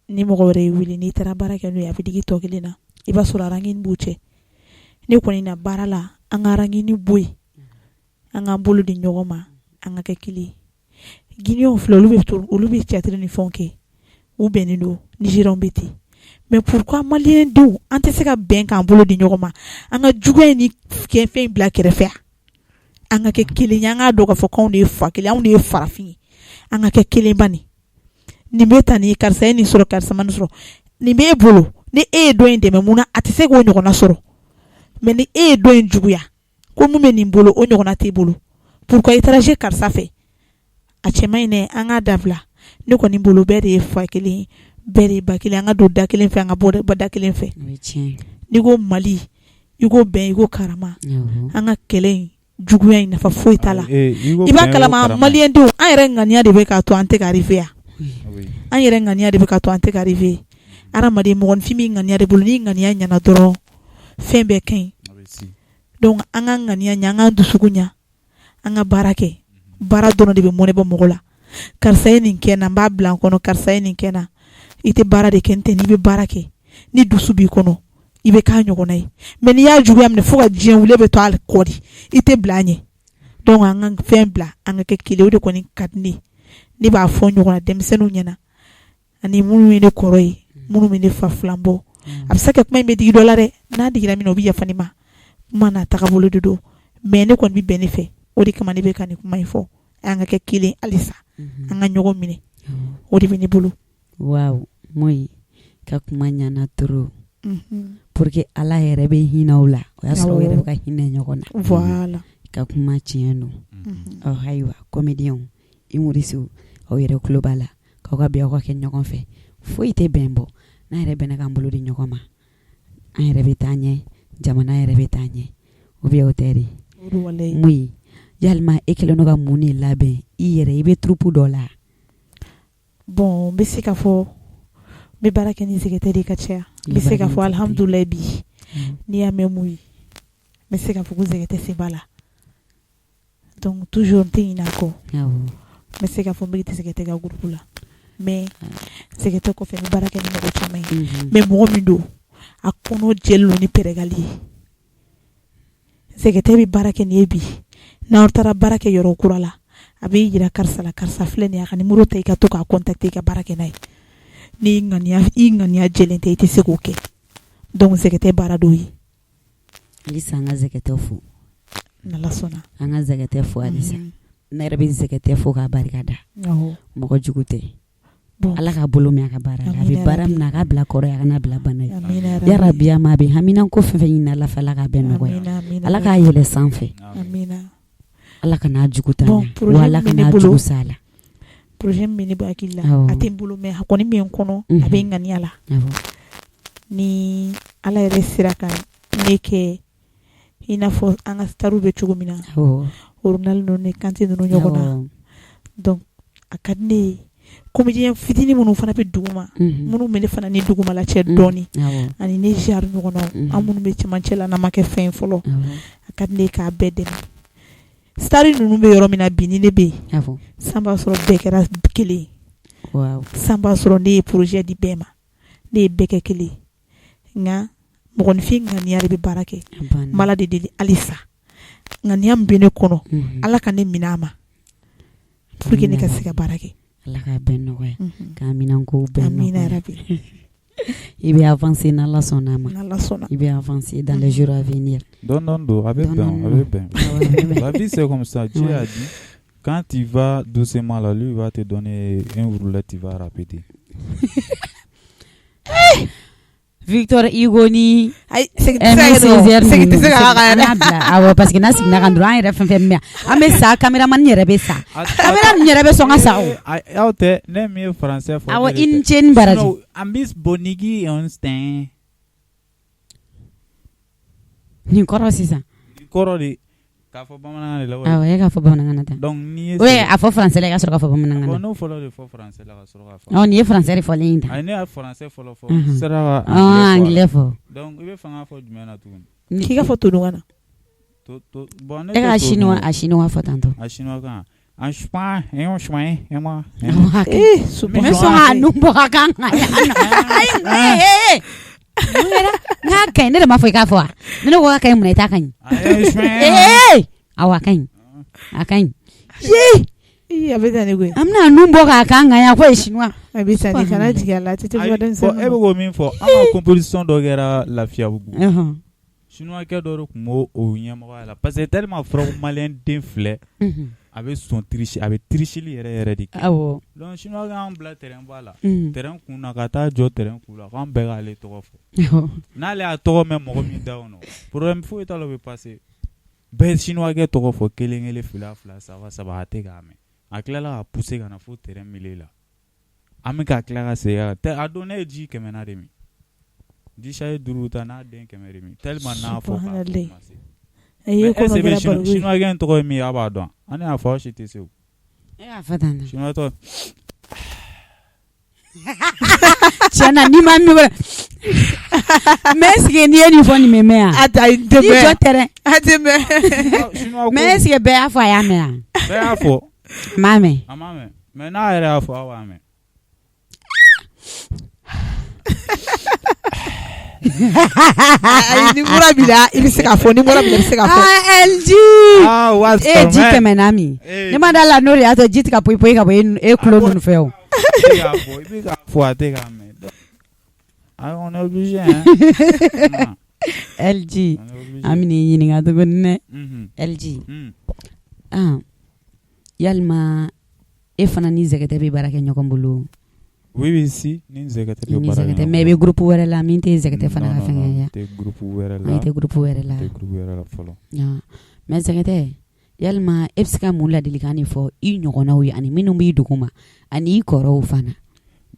ni mɔgɔ wɛrɛ y'i wele n'i taara baara kɛ n'o ye a bɛ digi tɔ kelen na i b'a sɔrɔ rangini b'u cɛ ne kɔni na baara la an ka rangini bɔ yen an k'an bolo di ɲɔgɔn ma an ka kɛ kelen Guinéens filɛ olu bɛ cɛtiri ni fɛnw kɛ u bɛnnen don Nigériens bɛ ten mais pourquoi Maliens denw an tɛ se ka bɛn k'an bolo di ɲɔgɔn ma an ka juguya ni fɛn bila kɛrɛfɛ an ka kɛ kelen an k'a dɔn k'a fɔ k'anw de ye fa kelen anw de ye farafin ye an ka kɛ kelen bani nin bɛ tan ni karisa ye nin sɔrɔ karisa ma nin sɔrɔ nin bɛ e bolo ni e ye dɔ in dɛmɛ mun na a tɛ se k'o ɲɔgɔnna sɔrɔ mais ni e ye dɔ in juguya ko mun bɛ nin bolo o ɲɔgɔnna t'e bolo pourquoi i taara karisa fɛ a cɛ man ɲi dɛ an k'a dabila ne kɔni bolo bɛɛ de ye fa kelen ye bɛɛ de ye ba kelen an ka don da kelen fɛ an ka bɔ da kelen fɛ n'i ko Mali i ko bɛn i ko karama an ka kɛlɛ in juguya in nafa foyi t'a la i b'a kalama Malien denw an yɛrɛ ŋaniya de bɛ k'a to an tɛ ka arrivé yan an yɛrɛ ŋaniya de bɛ k'a to an tɛ ka arrivé adamaden mɔgɔninfin min ŋaniya de bolo ni ŋaniya ɲɛna dɔrɔn fɛn bɛɛ ka ɲi donc an ka ŋaniya ɲɛ an ka dusukun ɲɛ an ka baara kɛ baara dɔrɔn de bɛ mɔnɛ bɔ mɔgɔ la karisa ye nin kɛ n na n b'a bila n kɔnɔ karisa ye nin kɛ n na i tɛ baara de kɛ n tɛ n'i bɛ baara kɛ ni dusu b'i kɔnɔ i bɛ k'a ɲɔgɔnna ye mais n'i y'a juguya minɛ fo ka diɲɛ wili bɛ to a kɔ de i tɛ bila a ɲɛ donc an ka fɛn bila an ka kɛ kelen o de kɔni ka di ne ye ne b'a fɔ ɲɔgɔnna denmisɛnninw ɲɛna ani minnu ye ne kɔrɔ ye minnu bɛ ne fa filan bɔ a bɛ se ka kuma in bɛ digi dɔ la dɛ n'a digira min na o bɛ yafa ne ma kuma n'a tagabolo de don mais ne kɔni bɛ bɛn ne fɛ o de kama ne bɛ ka nin kuma in fɔ an ka kɛ kelen halisa an ka ɲɔgɔn minɛ o de bɛ ne bolo waaw Mouy ka kuma ɲana trop pour que ala yɛrɛ bɛ hinɛ u la o y'a sɔrɔ o yɛrɛ bɛ ka hinɛ ɲɔgɔn na voilà ka kuma tiɲɛ don ayiwa comédien humoriste aw yɛrɛ tulo b'a la k'aw ka bɛn aw ka kɛ ɲɔgɔn fɛ foyi tɛ bɛn bɔ n'an yɛrɛ bɛnna k'an bolo di ɲɔgɔn ma an yɛrɛ bɛ taa ɲɛ jamana yɛrɛ bɛ taa ɲɛ ou bien o tɛ de Mouy yalima e kɛlen don ka mun de labɛn i yɛrɛ i bɛ troupe dɔ la bon n bɛ se ka fɔ n bɛ baara kɛ ni Zɛgɛtɛ de ka caya n bɛ se ka fɔ alhamdulilayi bi n'i y'a mɛn Mouy n bɛ se ka fɔ ko Zɛgɛtɛ se b'a la donc toujours n tɛ ɲinɛ a kɔ n bɛ se ka fɔ n bɛ Zɛgɛtɛ ka groupe la mais Zɛgɛtɛ kɔfɛ n bɛ baara kɛ ni mɔgɔ caman ye mais mɔgɔ min don a kɔnɔ jɛlen don ni pɛrɛgali ye Zɛgɛtɛ bɛ baara kɛ nin ye bi n'aw taara baara kɛ yɔrɔ kura la a bɛ jira karisa la karisa filɛ nin ye a ka numéro ta i ka to k'a contacter i ka baara kɛ n'a ye ni i ŋaniya jɛlen tɛ i tɛ se k'o kɛ donc Zɛgɛtɛ baara dɔw ye halisa an ka Zɛgɛtɛ fo n'Ala sɔnna an ka Zɛgɛtɛ fo halisa ne yɛrɛ bɛ Zɛgɛtɛ fo k'a barika da mɔgɔ jugu tɛ ala k'a bolo mɛn a ka baara la a bɛ baara min na a k'a bila kɔrɔ ye a kana bila bana ye yarabi a ma a bɛ hamina ko fɛn fɛn ɲini ala fɛ ala k'a bɛɛ nɔgɔya ala k'a yɛlɛ sanfɛ ala kana jugu ta wa ala kana jugu sa la projet min bɛ ne hakili la a tɛ n bolo mais a kɔni bɛ n kɔnɔ a bɛ n ŋaniya la ni ala yɛrɛ sera ka ne kɛ i n'a fɔ an ka stars bɛ cogo min na Ronaldo ni Kanté ninnu ɲɔgɔn na donc a ka di ne ye comédien fitinin minnu fana bɛ duguma minnu bɛ ne fana ni dugumala cɛ dɔɔni ani ne genre ɲɔgɔnnaw an minnu bɛ cɛmancɛ la n'an ma kɛ fɛn fɔlɔ a ka di ne ye k'a bɛɛ dɛmɛ stars ninnu bɛ yɔrɔ min na bi ni ne bɛ yen san b'a sɔrɔ bɛɛ kɛra kelen ye san b'a sɔrɔ ne ye projet di bɛɛ ma ne ye bɛɛ kɛ kelen ye nka mɔgɔninfin ŋaniya de bɛ baara kɛ n b'ala de deli halisa ŋaniya min bɛ ne kɔnɔ ala ka ne minɛ a ma pour que ne ka se ka baara kɛ Allah ka bɛn nɔgɔya ka minan ko bɛn Amina nɔgɔya rabi. i bɛ avancer n'Allah sɔnna ma N'Allah sɔnna. i bɛ avancer dans les jours à venir. Don, avec ben. La vie c'est comme ça. Dieu a dit, quand tu vas doucement là, lui il va te donner un roulette, tu vas rapider. Victor Igoni Ay, c'est awo parce que na signa kan dran yɛrɛ fɛn fɛn mɛ an bɛ sa cameraman yɛrɛ bɛ sa camera yɛrɛ bɛ sɔn ka sa o aw tɛ ne min ye français fɔ awo in chain baraji an bɛ bonigi on stand nin kɔrɔ sisan kɔrɔ de k'a fɔ bamanankan de la awo e ka fɔ bamanankan na tan donc ni ye oui a fɔ français la i ka sɔrɔ ka fɔ bamanankan na bon n'o fɔlɔ de fɔ français la ka sɔrɔ ka fɔ nin ye français de fɔlen ye tan ayi ne ye français fɔlɔ fɔ sera ka anglais fɔ donc i bɛ fanga fɔ jumɛn na tuguni k'i ka fɔ tonuga na bon ne e ka chinois fɔ tantôt a chinois kan un chemin et un chemin et moi mais sɔn ka nu bɔ ka kan ayi n'a ka ɲi ne de m'a fɔ i k'a fɔ wa ne ko k'a ka ɲi mun na i t'a ka ɲi awɔ a ka ɲi a ka ɲi a bɛ taa ne koyi an bɛna nu bɔ k'a kan ŋa ko ye chinois a bɛ taa ne kana jigin a la tɛ fɔ denmisɛnnin e bɛ k'o min fɔ an ka composition dɔ kɛra Lafiyabugu chinoiskɛ dɔ de tun b'o ɲɛmɔgɔya la parce que tellement fɔra ko maliyɛn den filɛ a bɛ sɔn tricher a bɛ tricheli yɛrɛ de kɛ awɔ donc chinois k'an bila terrain ba la terrain kun na ka taa jɔ terrain kun la k'an bɛɛ k'ale tɔgɔ fɔ n'ale y'a tɔgɔ mɛn mɔgɔ min da kɔnɔ problème foyi t'a la o bɛ passer bɛɛ chinoiskɛ tɔgɔ fɔ kelen kelen fila saba a tɛ k'a mɛn a tilala ka pousser ka na fo terrain milieu la an bɛ ka tila ka segin a don ne ye ji 100 de min ji chahier 5 ta n'a den 100 de min tellement n'a fɔ k'a commencer chinois in tɔgɔ ye min a b'a dɔn an y'a fɔ aw si tɛ se o e y'a fɔ tan chinois tɔgɔ tiɲɛna n'i ma min wɛrɛ mais est-ce que n'i ye nin fɔ nin bɛ mɛn a ta i tɛ mɛn i jɔ tɛrɛ a tɛ mɛn mais est-ce que bɛɛ y'a fɔ a y'a mɛn yan bɛɛ y'a fɔ m'a mɛn a m'a mɛn mais n'a yɛrɛ y'a fɔ aw b'a mɛn ni mura b'i la i bɛ se k'a fɔ ni mura b'i la i bɛ se k'a fɔ LG ji 100 min ne ma da la n'o de y'a to ji tɛ ka poyi poyi ka bɔ e kulo ninnu fɛ o i bɛ k'a fɔ a tɛ k'a mɛn on est obligé LG an bɛ n'i ɲininka tuguni dɛ LG yalima e fana ni Zɛkɛtɛ bɛ baara kɛ ɲɔgɔn bolo oui si ni Zɛkɛtɛ bɛ baara kɛ ɲɔgɔn bolo mais i bɛ groupe wɛrɛ la min tɛ Zɛkɛtɛ fana ka fɛngɛ ye tɛ groupe wɛrɛ la fɔlɔ mais Zɛkɛtɛ yalima e bɛ se ka mun ladilikan de fɔ i ɲɔgɔnnaw ye ani minnu b'i duguma ani i kɔrɔw fana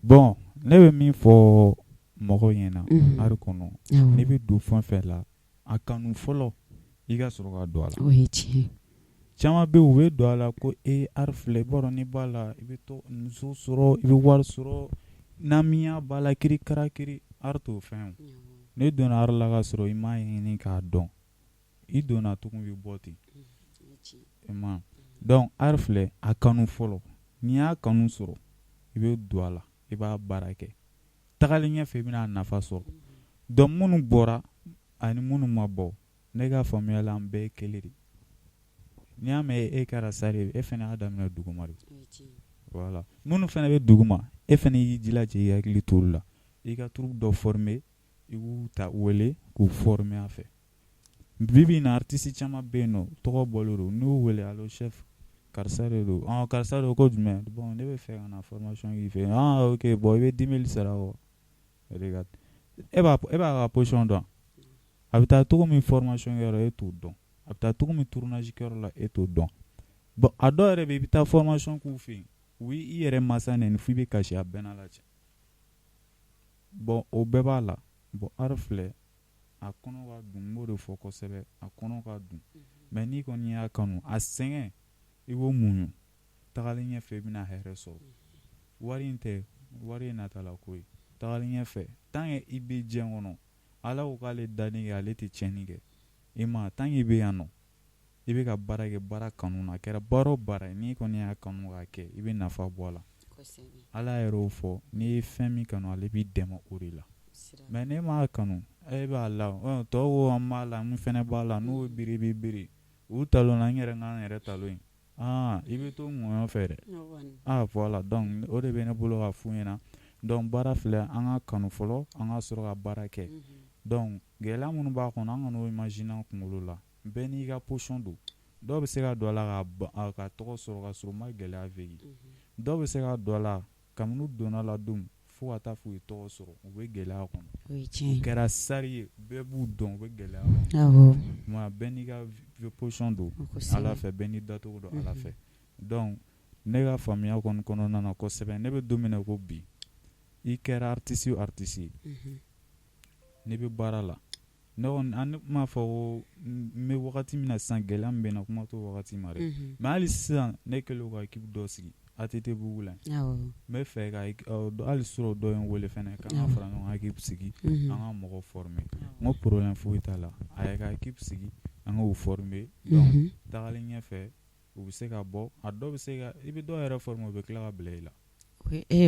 bon ne bɛ min fɔ mɔgɔw ɲɛna ari kɔnɔ n'i bɛ don fɛn fɛn la a kanu fɔlɔ i ka sɔrɔ ka don a la o ye tiɲɛ caman bɛ u bɛ don a la ko ari filɛ i b'a dɔn n'i b'a la i bɛ muso sɔrɔ i bɛ wari sɔrɔ namiya b'a la kiri kara kiri ari t'o fɛn o ne donna ari la ka sɔrɔ i m'a ɲini k'a dɔn i donna tugun bɛ bɔ ten i ma donc ari filɛ a kanu fɔlɔ n'i y'a kanu sɔrɔ i bɛ don a la i b'a baara kɛ tagalen ɲɛfɛ i bɛna nafa sɔrɔ donc minnu bɔra ani minnu ma bɔ ne ka faamuya la an bɛɛ ye kelen de n'i y'a mɛn e kɛra sare e fana y'a daminɛ duguma de voilà minnu fana bɛ duguma e fana y'i jilaja i hakili to olu la i ka troupe dɔ former i b'u ta wele k'u former a fɛ bibi in na artiste caman bɛ yen nɔ tɔgɔ bɔlen don n'u y'u wele allo chef karisa de don karisa de ko jumɛn bon ne bɛ fɛ ka na formation k'i fɛ ok bon i bɛ 10 000 sara o regarde e b'a ka position dɔn a bɛ taa cogo min formation kɛyɔrɔ e t'o dɔn a bɛ taa cogo min tournage kɛyɔrɔ la e t'o dɔn bon a dɔw yɛrɛ bɛ i bɛ taa formation k'u fɛ yen u i yɛrɛ mansa nɛni f'i bɛ kasi a bɛɛ n'a la cɛ bon o bɛɛ b'a la bon ari filɛ a kɔnɔ ka dun n b'o de fɔ kosɛbɛ a kɔnɔ ka dun mais n'i kɔni y'a kanu a sɛgɛn i b'o muɲu tagalen ɲɛfɛ i bɛna hɛrɛ sɔrɔ wari in tɛ wari ye natala ko ye tagalen ɲɛfɛ tant que i bɛ diɲɛ kɔnɔ ala ko k'ale danni kɛ ale tɛ tiɲɛni kɛ i ma tant que i bɛ yan nɔ i bɛ ka baara kɛ baara kanu na a kɛra baara o baara ye n'i kɔni y'a kanu k'a kɛ i bɛ nafa bɔ a la ala yɛrɛ y'o fɔ n'i ye fɛn min kanu ale b'i dɛmɛ o de la mais ne m'a kanu e b'a la tɔw ko an b'a la mun fɛnɛ b'a la n'o biri bɛ biri u talon na n yɛrɛ n k'an yɛrɛ talon ye i bɛ to ŋɔɲɔ fɛ dɛ voilà donc o de bɛ ne bolo ka f'u ɲɛna donc baara filɛ an ka kanu fɔlɔ an ka sɔrɔ ka baara kɛ donc gɛlɛya minnu b'a kɔnɔ an ka n'o imaginer an kunkolo la bɛɛ n'i ka position don dɔw bɛ se ka don a la ka tɔgɔ sɔrɔ ka sɔrɔ u ma gɛlɛya vécu dɔw bɛ se ka don a la kabini u donna la don fo ka taa f'u ye tɔgɔ sɔrɔ u bɛ gɛlɛya kɔnɔ u kɛra sari ye bɛɛ b'u dɔn u bɛ gɛlɛya kɔnɔ tuma bɛɛ n'i ka position don ala fɛ bɛɛ n'i dacogo don ala fɛ donc ne ka faamuya kɔni kɔnɔna na kosɛbɛ ne bɛ don min na ko bi i kɛra artiste o artiste ye ne bɛ baara la ne kɔni an m'a fɔ ko n bɛ wagati min na sisan gɛlɛya min bɛ na kuma t'o wagati ma dɛ mais hali sisan ne kɛlen ka équipe dɔ sigi ATT bugu la n bɛ fɛ ka hali sɔrɔ dɔ ye n wele fɛnɛ k'an ka fara ɲɔgɔn kan équipe sigi an ka mɔgɔ former n ko problème foyi t'a la a ye ka équipe sigi an k'u former donc tagalen ɲɛfɛ u bɛ se ka bɔ a dɔw bɛ se ka i bɛ dɔw yɛrɛ former u bɛ tila ka bila i la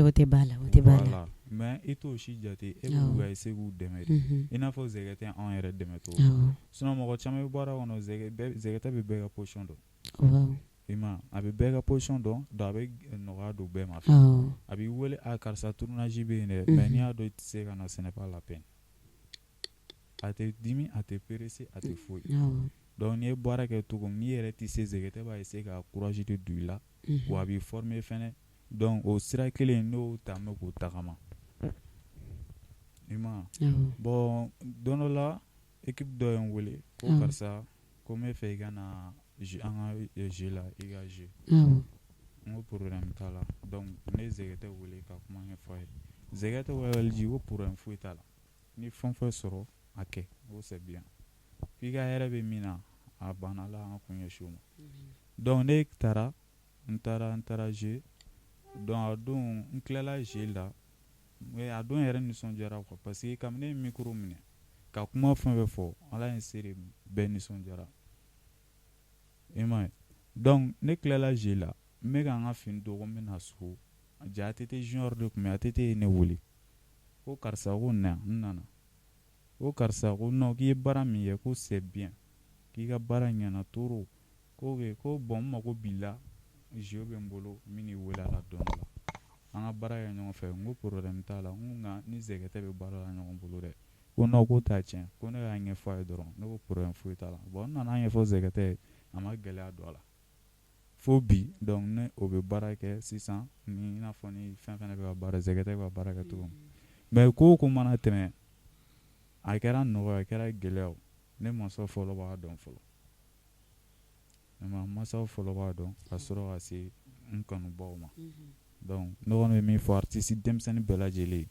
o tɛ b'a la o tɛ b'a la mais i t'o si jate e b'u ka essayer k'u dɛmɛ de i n'a fɔ zɛgɛ tɛ anw yɛrɛ dɛmɛ cogo sinon mɔgɔ caman bɛ baara kɔnɔ zɛgɛ tɛ bɛ bɛɛ ka position dɔn i ma a bɛ bɛɛ ka position dɔn donc a bɛ nɔgɔya don bɛɛ ma a b'i wele a karisa tournage bɛ yen dɛ mais n'i y'a dɔn i tɛ se ka na ce n'est pas la peine a tɛ dimi a tɛ pressé a tɛ foyi donc n'i ye baara kɛ cogo min n'i yɛrɛ tɛ se zɛgɛ tɛ b'a essayer ka courage de don i la wa a b'i former fɛnɛ donc o sira kelen n'o ta mɛ k'o tagama i ma bon don dɔ la équipe dɔ ye n wele ko karisa ko n bɛ fɛ i ka na an ka jeu la i ka jeu n ko problème t'a la donc ne zɛgɛ tɛ wele ka kuma ɲɛfɔ a ye zɛgɛ tɛ weleli ko problème foyi t'a la ni fɛn fɛn sɔrɔ a kɛ o c'est bien f'i ka hɛrɛ bɛ min na a banna la an kun ɲɛsin o ma donc ne taara n taara jeu donc a don n tilala jeu la a don yɛrɛ nisɔndiyara quoi parce que kabini ne ye micro minɛ ka kuma fɛn fɛn fɔ ala ye n se de bɛɛ nisɔndiyara i m'a ye donc ne tilala jeu la n bɛ ka n ka fini don ko n bɛ na so ja ATT junior de tun bɛ ATT ye ne wele ko karisa ko na n nana ko karisa ko non k'i ye baara min kɛ ko c'est bien k'i ka baara ɲɛna toro ko bon n mago b'i la jeu bɛ n bolo n bɛ n'i wele a la don dɔ la an ka baara kɛ ɲɔgɔn fɛ n ko problème t'a la n ko nka ni zɛgɛ tɛ bɛ baara la ɲɔgɔn bolo dɛ ko non ko t'a tiɲɛ ko ne y'a ɲɛfɔ a ye dɔrɔn ne ko problème foyi t'a la bon n nana ɲɛfɔ zɛgɛ tɛ ye a ma gɛlɛya don a la fo bi donc ne o bɛ baara kɛ sisan ni i n'a fɔ ni fɛn fɛn bɛ ka baara zɛgɛ tɛ bɛ ka baara kɛ cogo min mais ko o ko mana tɛmɛ a kɛra nɔgɔya a kɛra gɛlɛya ne mansaw fɔlɔ b'a dɔn fɔlɔ mansaw fɔlɔ b'a dɔn ka sɔrɔ ka se n kanubaw ma donc ne kɔni bɛ min fɔ artiste denmisɛnnin bɛɛ lajɛlen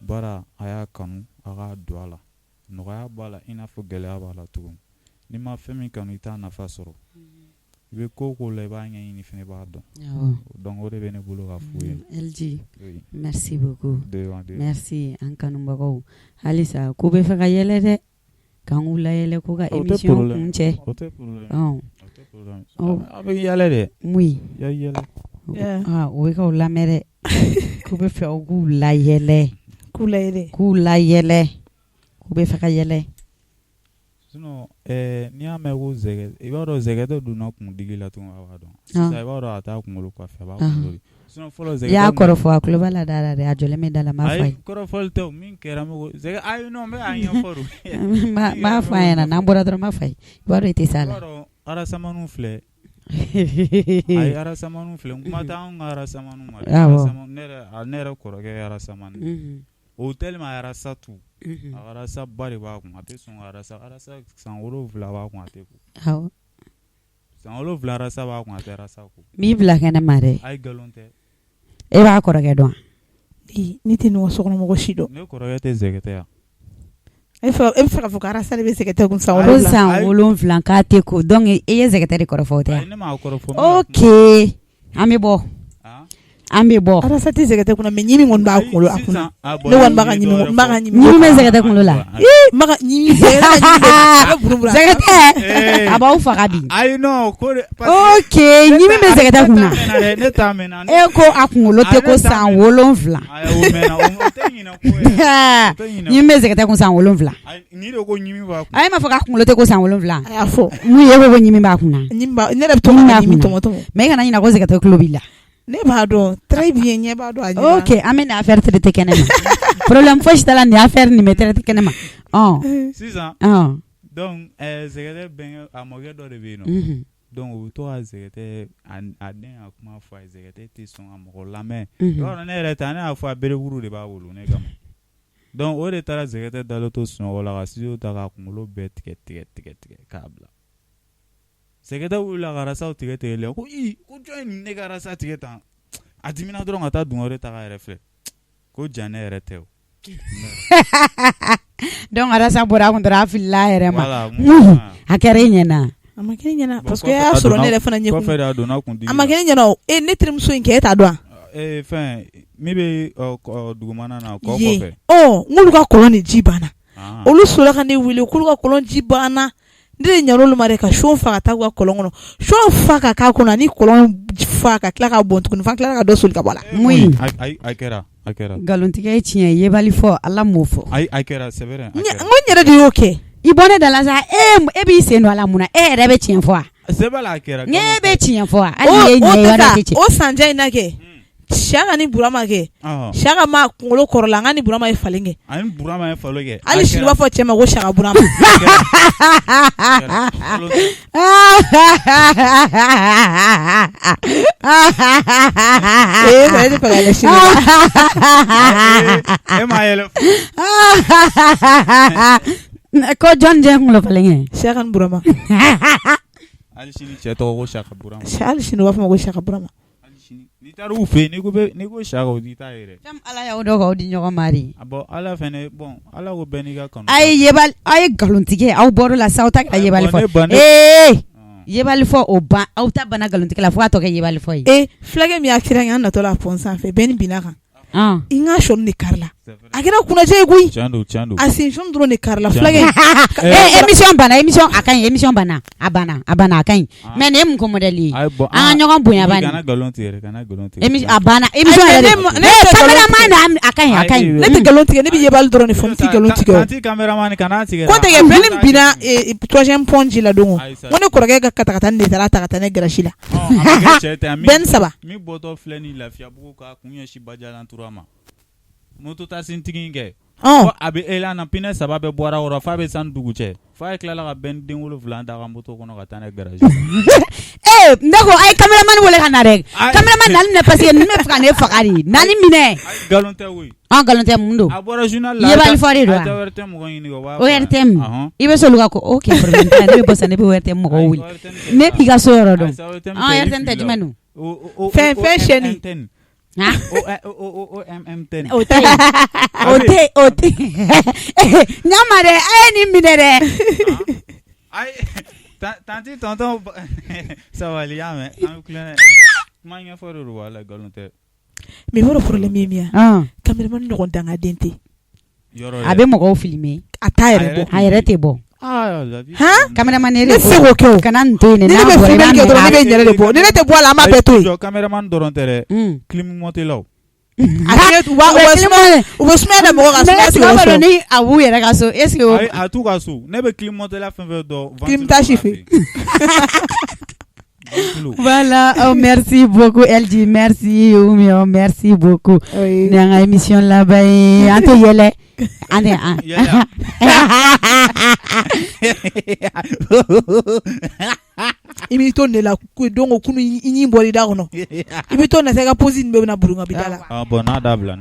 baara a y'a kanu a k'a don a la nɔgɔya b'a la i n'a fɔ gɛlɛya b'a la cogo min n'i ma fɛn min kanu i t'a nafa sɔrɔ i bɛ ko o ko la i b'a ɲɛɲini fɛnɛ i b'a dɔn donc o de bɛ ne bolo ka f'u ye LG merci beaucoup merci an kanubagaw halisa ko bɛ fɛ ka yɛlɛ dɛ k'an k'u layɛlɛ ko ka émission kun cɛ o tɛ problème a bɛ yɛlɛ dɛ oui yɛlɛ o bɛ k'aw lamɛn dɛ ko bɛ fɛ k'u layɛlɛ k'u bɛ fɛ ka yɛlɛ sinon n'i y'a mɛn ko zɛgɛ i b'a dɔn zɛgɛ tɛ donna kundigi la tuguni a b'a dɔn sisan i b'a dɔn a t'a kunkolo kɔfɛ a b'a kunkolo de sinon fɔlɔ zɛgɛ i y'a kɔrɔfɔ a tulo b'a la da la dɛ a jɔlen bɛ da la m'a fɔ a ye kɔrɔfɔli tɛ min kɛra min ko zɛgɛ ayi non n bɛ a ɲɛfɔ m'a fɔ a ɲɛna n'an bɔra dɔrɔn m'a fɔ a ye i b'a dɔn i tɛ s'a la i b'a dɔn arasamanu filɛ ayi arasamanu filɛ n kuma tɛ anw ka arasamanu ma ne yɛrɛ kɔrɔkɛ ye arasamanu o tellement a arasa tu a arasa ba de b'a kun a tɛ sɔn arasa san 7 b'a kun a tɛ ko san 7 arasa b'a kun a tɛ arasa ko m'i bila kɛnɛ ma dɛ ayi nkalon tɛ e b'a kɔrɔkɛ dɔn ne tɛ ɲɔgɔn sokɔnɔmɔgɔ si dɔn ne kɔrɔkɛ tɛ zɛgɛ tɛ yan e bɛ fɛ ka fɔ ko arasa de bɛ zɛgɛ tɛ kun san 7 k'a tɛ ko donc e ye zɛgɛ tɛ de kɔrɔfɔ o tɛ ne m'a kɔrɔfɔ ok an bɛ bɔ an bɛ bɔ arasa tɛ sɛgɛtɛ kunna mais ɲimi kɔni b'a kunkolo a kunna ne kɔni b'a ka ɲimi ɲimi bɛ sɛgɛtɛ kunkolo la maka ɲimi sɛgɛtɛ a b'aw faga bi ayi non ko ok ɲimi bɛ sɛgɛtɛ kunna ne t'a mɛnna e ko a kunkolo tɛ ko san 7 ɲimi bɛ sɛgɛtɛ kun san 7 ni de ko ɲimi b'a kunna a ye ma fɔ k'a kunkolo tɛ ko san 7 a y'a fɔ mun ye ko ɲimi b'a kunna ne yɛrɛ bɛ to ka ɲimi tɔmɔtɔmɔ mais i kana ɲina ko sɛgɛtɛ kulo b'i la ne b'a dɔn très bien ɲɛ b'a dɔn a ɲɛ ok an bɛ nin affaire traité kɛnɛ ma problème fosi t'a la nin affaire nin bɛ traité kɛnɛ ma sisan donc sɛgɛtɛ bɛnkɛ a mɔkɛ dɔ de bɛ yen nɔ donc u bɛ to ka sɛgɛtɛ a den ka kuma fɔ a ye sɛgɛtɛ tɛ sɔn ka mɔgɔ lamɛn yɔrɔ ne yɛrɛ ta ne y'a fɔ a bereburu de b'a wolo ne kama donc o de taara sɛgɛtɛ dalen to sunɔgɔ la ka studio ta k'a kunkolo bɛɛ tigɛ k'a bila sɛgɛtɛ wulila ka rasaw tigɛ ko ko jɔn ye ne ka rasa tigɛ tan a dimina dɔrɔn ka taa dun wɛrɛ ta k'a yɛrɛ filɛ ko ja ne yɛrɛ tɛ o donc rasa bɔra a kun dɔrɔn a filila a yɛrɛ ma a kɛra i ɲɛna a ma kɛ ne ɲɛna parce que y'a sɔrɔ ne yɛrɛ fana ɲɛkun kɔfɛ de a donna kun a ma kɛ ne ɲɛna o ne terimuso in kɛ e t'a dɔn fɛn min bɛ dugumana na kɔ kɔfɛ n'olu ka kɔlɔn ni ji banna olu sɔrɔla ka ne wele k'olu ka kɔlɔn ji banna ne de ɲɛna olu ma dɛ ka son fa ka taa u ka kɔlɔn kɔnɔ son fa ka k'a kɔnɔ ani kɔlɔn fa ka tila ka bɔn tuguni fa tila ka dɔ soli ka bɔ a la mun a kɛra nkalontigɛ ye tiɲɛ ye yebali fɔ ala m'o fɔ a kɛra c'est vrai n yɛrɛ de y'o kɛ i bɔ ne da la sa e b'i sen don a la mun na e yɛrɛ bɛ tiɲɛ fɔ a sebala a kɛra ne bɛ tiɲɛ fɔ a hali ye ɲɛ yɔrɔ tɛ tiɲɛ o sanja in na kɛ Siaka ni Burama kɛ Siaka ma kunkolo kɔrɔla an ka ni Burama ye falen kɛ ani Burama ye falen kɛ hali sini b'a fɔ cɛ ma ko Siaka Burama e ma yɛlɛ ko jɔn jɛ kunkolo falen kɛ Siaka ni Burama hali sini cɛ tɔgɔ ko Siaka Burama hali sini b'a fɔ ma ko Siaka Burama ni taara u fɛ ni ko Siaka o di t'a yɛrɛ ala y'aw dɔn k'aw di ɲɔgɔn ma de bon ala fɛnɛ bon ala ko bɛɛ n'i ka kanu a ye nkalontigɛ aw bɔr'o la sa aw ta kɛra yebali fɔ yebali fɔ o ban aw ta banna nkalontigɛ la fo k'a tɔ kɛ yebali fɔ ye fulakɛ min y'a kira an natɔ la pont sanfɛ bɛɛ ni binna kan i ka sɔni de kari la a kɛra kunnajɛ ye koyi a sen sɔni dɔrɔn de kari la fulakɛ émission banna a ka ɲi émission banna a banna a ka ɲi mais nin ye mun ko modèle ye an ka ɲɔgɔn bonya banni a banna émission yɛrɛ cameraman a ka ɲi ne tɛ nkalon tigɛ ne bɛ yebali dɔrɔn de fɔ n tɛ nkalon tigɛ o ko tɛ kɛ bɛɛ ni binna troisième pont ji la don o ko ne kɔrɔkɛ ka katakata ni de taara ta ka taa ne gɛrɛsi la bɛɛ ni saba min bɔtɔ filɛ ni Lafiyabugu ka kun ɲɛsin Bajalan tura ma moto tasintigi kɛ a bɛ elan na pinɛ 3 bɛɛ bɔra wɔrɔ f'a bɛ san dugu cɛ f'a ye tilala ka bɛn den 7 da ka moto kɔnɔ ka taa ne garaji ne ko a ye cameraman wele ka na dɛ cameraman nani minɛ parce que ne bɛ fɛ ka ne faga de nani minɛ nkalon tɛ koyi nkalon tɛ mun don a bɔra journal la yebali fɔ de don a tɛ wɛrɛ tɛ mɔgɔ ɲini o RTM i bɛ s'olu ka ko ok problème tɛ ne bɛ bɔ sa ne bɛ RTM mɔgɔw wele ne b'i ka so yɔrɔ dɔn RTM tɛ jumɛn don fɛn chaîne OMM10 o tɛ ɲama dɛ a ye nin minɛ dɛ tanti tonton sabali y'a mɛn an kulɛnɛ kuma ɲɛfɔ de don wala nkalon tɛ mais yɔrɔ problème ye min ye cameraman ɲɔgɔn dangaden tɛ a bɛ mɔgɔw filmer a t'a yɛrɛ bɔ a yɛrɛ tɛ bɔ cameraman ne tɛ se k'o kɛ o kana nin to yen ne bɛ filmer kɛ dɔrɔn ne bɛ ɲɛrɛ de bɔ ni ne tɛ bɔ a la an b'a bɛɛ to yen cameraman dɔrɔn tɛ dɛ clim montelaw u bɛ sumaya da mɔgɔ ka sumaya tigɛ o sɔrɔ ni a b'u yɛrɛ ka so est ce que a t'u ka so ne bɛ clim montela fɛn fɛn dɔn clim tâche fɛ voilà merci beaucoup LG merci Oumio merci beaucoup ni an ka émission laban ye an tɛ yɛlɛ an tɛ i b'i to ne la don o kunu i ɲi bɔra i da kɔnɔ i b'i to na se ka pose nin bɛɛ bɛna burunka bi da la bon n'a dabila